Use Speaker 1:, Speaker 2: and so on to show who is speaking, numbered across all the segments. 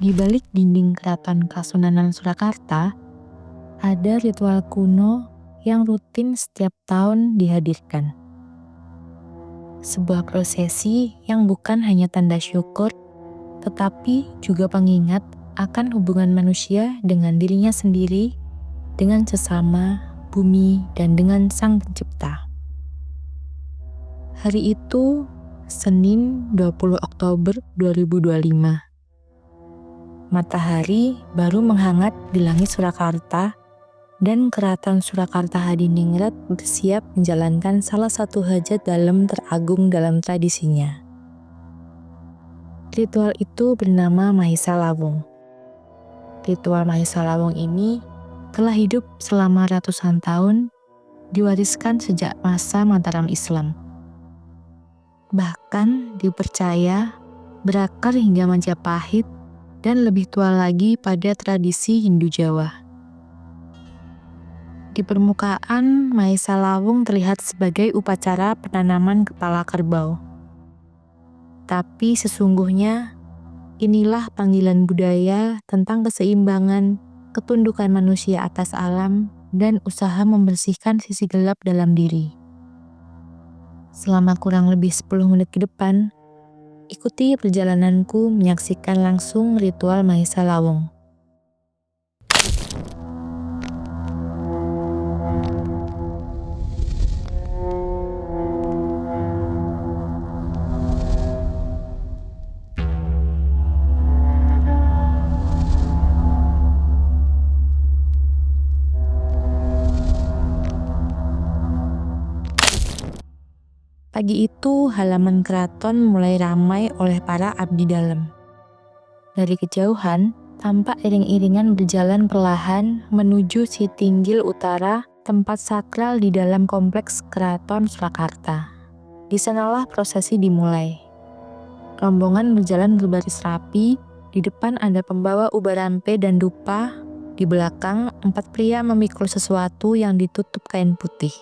Speaker 1: Di balik dinding Keraton Kasunanan Surakarta, ada ritual kuno yang rutin setiap tahun dihadirkan. Sebuah prosesi yang bukan hanya tanda syukur, tetapi juga pengingat akan hubungan manusia dengan dirinya sendiri, dengan sesama, bumi, dan dengan Sang Pencipta. Hari itu, Senin 20 Oktober 2025. Matahari baru menghangat di langit Surakarta dan Keraton Surakarta Hadiningrat bersiap menjalankan salah satu hajat dalam teragung dalam tradisinya. Ritual itu bernama Mahisa Lawung. Ritual Mahisa Lawung ini telah hidup selama ratusan tahun, diwariskan sejak masa Mataram Islam. Bahkan dipercaya berakar hingga Majapahit dan lebih tua lagi pada tradisi Hindu Jawa. Di permukaan, Mahisa Lawung terlihat sebagai upacara penanaman kepala kerbau. Tapi sesungguhnya, inilah panggilan budaya tentang keseimbangan, ketundukan manusia atas alam, dan usaha membersihkan sisi gelap dalam diri. Selama kurang lebih 10 menit ke depan, ikuti perjalananku menyaksikan langsung ritual Mahisa Lawung. Pagi itu, halaman keraton mulai ramai oleh para abdi dalam. Dari kejauhan, tampak iring-iringan berjalan perlahan menuju Sitinggil Utara, tempat sakral di dalam kompleks Keraton Surakarta. Di sanalah prosesi dimulai. Rombongan berjalan berbaris rapi, di depan ada pembawa ubarampe dan dupa, di belakang 4 pria memikul sesuatu yang ditutup kain putih.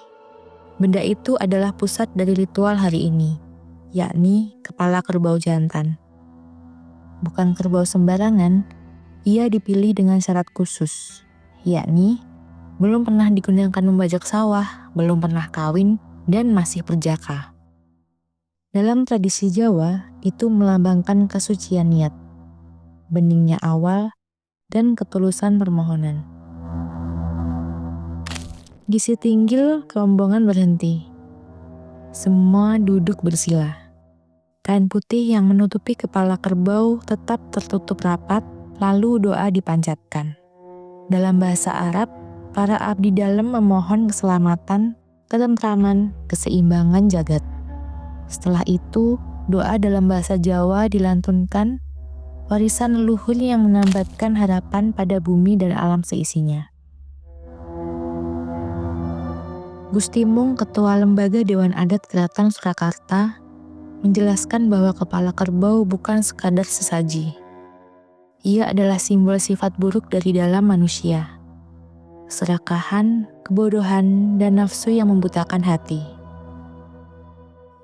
Speaker 1: Benda itu adalah pusat dari ritual hari ini, yakni kepala kerbau jantan. Bukan kerbau sembarangan, ia dipilih dengan syarat khusus, yakni belum pernah digunakan membajak sawah, belum pernah kawin, dan masih perjaka. Dalam tradisi Jawa, itu melambangkan kesucian niat, beningnya awal, dan ketulusan permohonan. Di Sitinggil, rombongan berhenti. Semua duduk bersila. Kain putih yang menutupi kepala kerbau tetap tertutup rapat, lalu doa dipanjatkan. Dalam bahasa Arab, para abdi dalam memohon keselamatan, ketentraman, keseimbangan jagat. Setelah itu, doa dalam bahasa Jawa dilantunkan, warisan leluhur yang menambatkan harapan pada bumi dan alam seisinya. Gusti Mung, Ketua Lembaga Dewan Adat Keraton Surakarta, menjelaskan bahwa kepala kerbau bukan sekadar sesaji. Ia adalah simbol sifat buruk dari dalam manusia. Keserakahan, kebodohan, dan nafsu yang membutakan hati.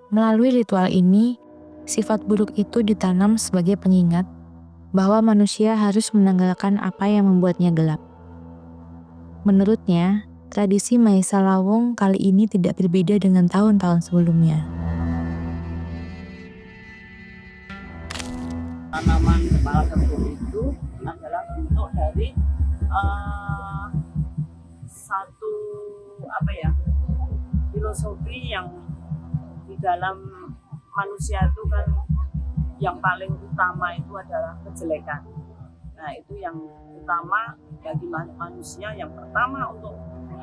Speaker 1: Melalui ritual ini, sifat buruk itu ditanam sebagai pengingat bahwa manusia harus menanggalkan apa yang membuatnya gelap. Menurutnya, tradisi Mahisa Lawung kali ini tidak berbeda dengan tahun-tahun sebelumnya.
Speaker 2: Tanaman kepala kerbau itu adalah bentuk dari satu filosofi yang di dalam manusia itu kan yang paling utama itu adalah kejelekan. Nah, itu yang utama bagi manusia, yang pertama untuk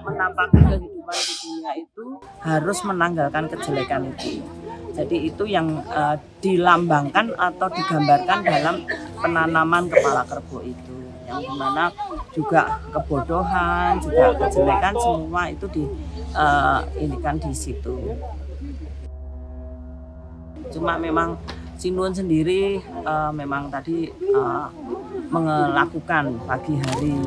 Speaker 2: menampakkan kehidupan di dunia itu harus menanggalkan kejelekan itu. Jadi itu yang dilambangkan atau digambarkan dalam penanaman kepala kerbau itu, yang dimana juga kebodohan, juga kejelekan, semua itu inikan di situ. Cuma memang Sinuhun sendiri memang tadi melakukan pagi hari.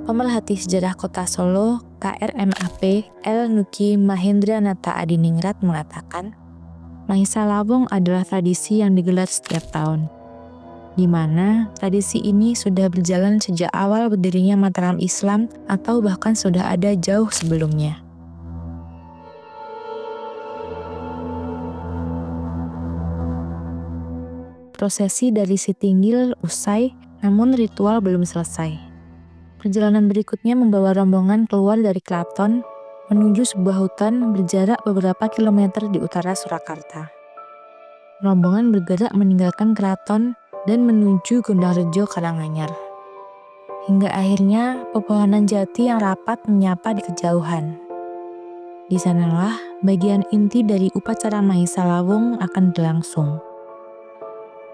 Speaker 1: Pemerhati sejarah Kota Solo, KRMAP, L. Nuki Mahendranata Adiningrat mengatakan, Maisa Lawung adalah tradisi yang digelar setiap tahun, di mana tradisi ini sudah berjalan sejak awal berdirinya Mataram Islam atau bahkan sudah ada jauh sebelumnya. Prosesi dari Sitinggil usai, namun ritual belum selesai. Perjalanan berikutnya membawa rombongan keluar dari keraton menuju sebuah hutan berjarak beberapa kilometer di utara Surakarta. Rombongan bergerak meninggalkan keraton dan menuju Gondangrejo Karanganyar. Hingga akhirnya pepohonan jati yang rapat menyapa di kejauhan. Di sanalah bagian inti dari upacara Maisa Lawung akan berlangsung.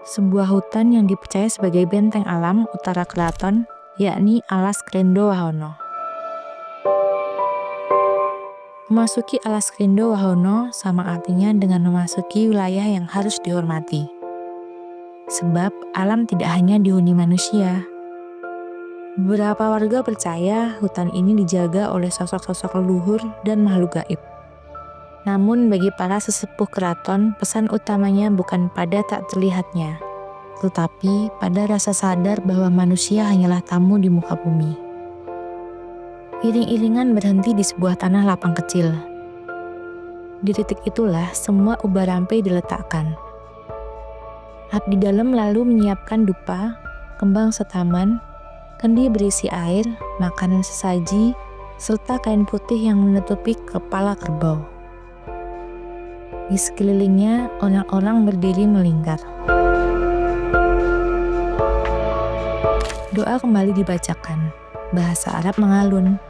Speaker 1: Sebuah hutan yang dipercaya sebagai benteng alam utara keraton, yakni Alas Krendo Wahono. Memasuki Alas Krendo Wahono sama artinya dengan memasuki wilayah yang harus dihormati. Sebab alam tidak hanya dihuni manusia. Beberapa warga percaya hutan ini dijaga oleh sosok-sosok leluhur dan makhluk gaib. Namun bagi para sesepuh keraton, pesan utamanya bukan pada tak terlihatnya, tetapi pada rasa sadar bahwa manusia hanyalah tamu di muka bumi. Iring-iringan berhenti di sebuah tanah lapang kecil. Di titik itulah semua ubah rampe diletakkan. Abdi dalam lalu menyiapkan dupa, kembang setaman, kendi berisi air, makanan sesaji, serta kain putih yang menutupi kepala kerbau. Di sekelilingnya, orang-orang berdiri melingkar. Doa kembali dibacakan, bahasa Arab mengalun,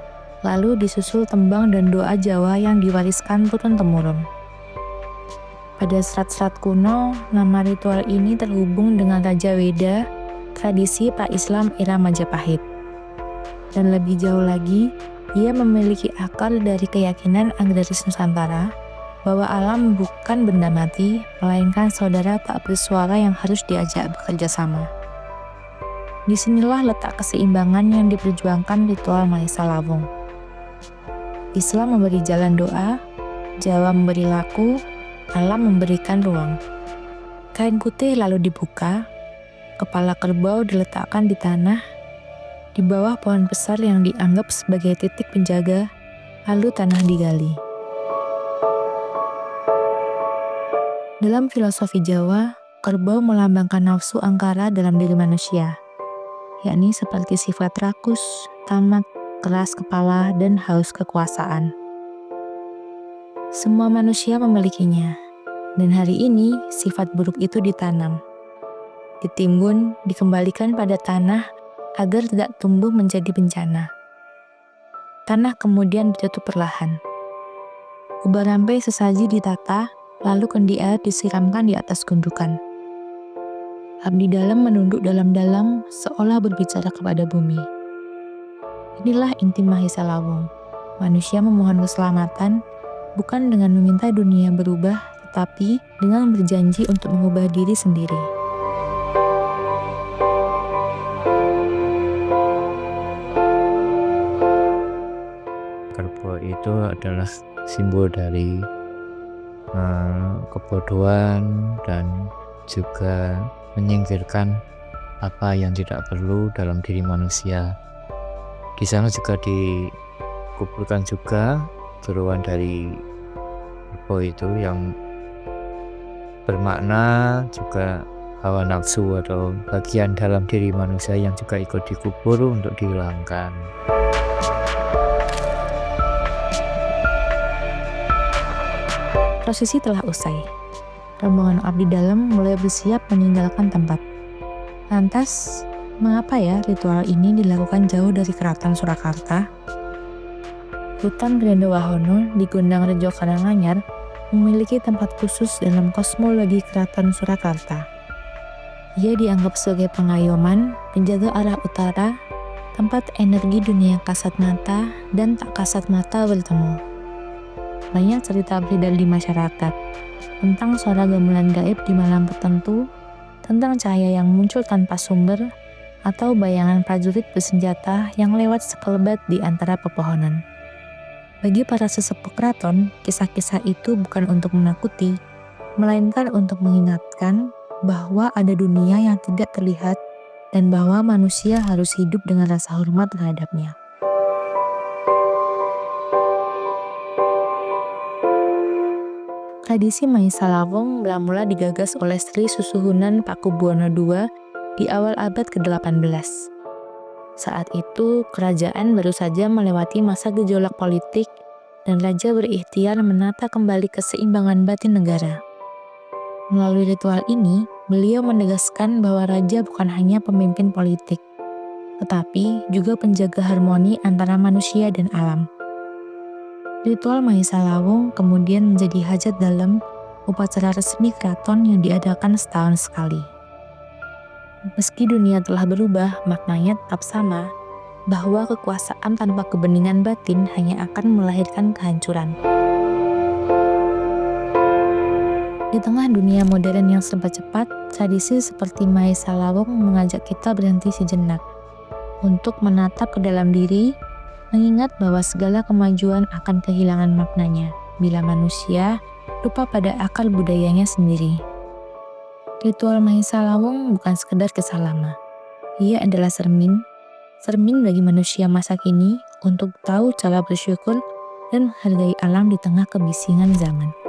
Speaker 1: lalu disusul tembang dan doa Jawa yang diwariskan turun-temurun. Pada serat-serat kuno, nama ritual ini terhubung dengan Raja Weda, tradisi pra-Islam era Majapahit. Dan lebih jauh lagi, ia memiliki akar dari keyakinan agraris Nusantara bahwa alam bukan benda mati, melainkan saudara tak bersuara yang harus diajak bekerja sama. Disinilah letak keseimbangan yang diperjuangkan ritual Maisa Lawung. Islam memberi jalan doa, Jawa memberi laku, alam memberikan ruang. Kain putih lalu dibuka, kepala kerbau diletakkan di tanah, di bawah pohon besar yang dianggap sebagai titik penjaga, lalu tanah digali. Dalam filosofi Jawa, kerbau melambangkan nafsu angkara dalam diri manusia, yakni seperti sifat rakus, tamak, keras kepala, dan haus kekuasaan. Semua manusia memilikinya, dan hari ini sifat buruk itu ditanam, ditimbun, dikembalikan pada tanah agar tidak tumbuh menjadi bencana. Tanah kemudian ditutup perlahan. Ubah rampai sesaji ditata, lalu kendi air disiramkan di atas gundukan. Abdi dalam menunduk dalam-dalam seolah berbicara kepada bumi. Inilah inti Maisa Lawung. Manusia memohon keselamatan bukan dengan meminta dunia berubah, tetapi dengan berjanji untuk mengubah diri sendiri.
Speaker 3: Kerbau itu adalah simbol dari kebodohan dan juga menyingkirkan apa yang tidak perlu dalam diri manusia. Di sana juga dikumpulkan juga jeroan dari kerbau itu yang bermakna juga hawa nafsu atau bagian dalam diri manusia yang juga ikut dikubur untuk dihilangkan.
Speaker 1: Prosesi telah usai. Rombongan abdi dalam mulai bersiap meninggalkan tempat. Lantas, mengapa ya ritual ini dilakukan jauh dari keraton Surakarta? Hutan Krendo Wahono di Gondangrejo Karanganyar memiliki tempat khusus dalam kosmologi keraton Surakarta. Ia dianggap sebagai pengayoman, penjaga arah utara, tempat energi dunia kasat mata dan tak kasat mata bertemu. Banyak cerita beredar di masyarakat tentang suara gamelan gaib di malam tertentu, tentang cahaya yang muncul tanpa sumber, atau bayangan prajurit bersenjata yang lewat sekelebat di antara pepohonan. Bagi para sesepuh keraton, kisah-kisah itu bukan untuk menakuti, melainkan untuk mengingatkan bahwa ada dunia yang tidak terlihat dan bahwa manusia harus hidup dengan rasa hormat terhadapnya. Tradisi Maisa Lawung mula digagas oleh Sri Susuhunan Pakubuwono II di awal abad ke-18. Saat itu, kerajaan baru saja melewati masa gejolak politik dan raja berikhtiar menata kembali keseimbangan batin negara. Melalui ritual ini, beliau menegaskan bahwa raja bukan hanya pemimpin politik, tetapi juga penjaga harmoni antara manusia dan alam. Ritual Maisa Lawung kemudian menjadi hajat dalam upacara resmi keraton yang diadakan setahun sekali. Meski dunia telah berubah, maknanya tetap sama, bahwa kekuasaan tanpa kebeningan batin hanya akan melahirkan kehancuran. Di tengah dunia modern yang serba cepat, tradisi seperti Maisa Lawung mengajak kita berhenti sejenak untuk menatap ke dalam diri, mengingat bahwa segala kemajuan akan kehilangan maknanya bila manusia lupa pada akar budayanya sendiri. Ritual Maisa Lawung bukan sekedar kisah lama. Ia adalah cermin bagi manusia masa kini untuk tahu cara bersyukur dan menghargai alam di tengah kebisingan zaman.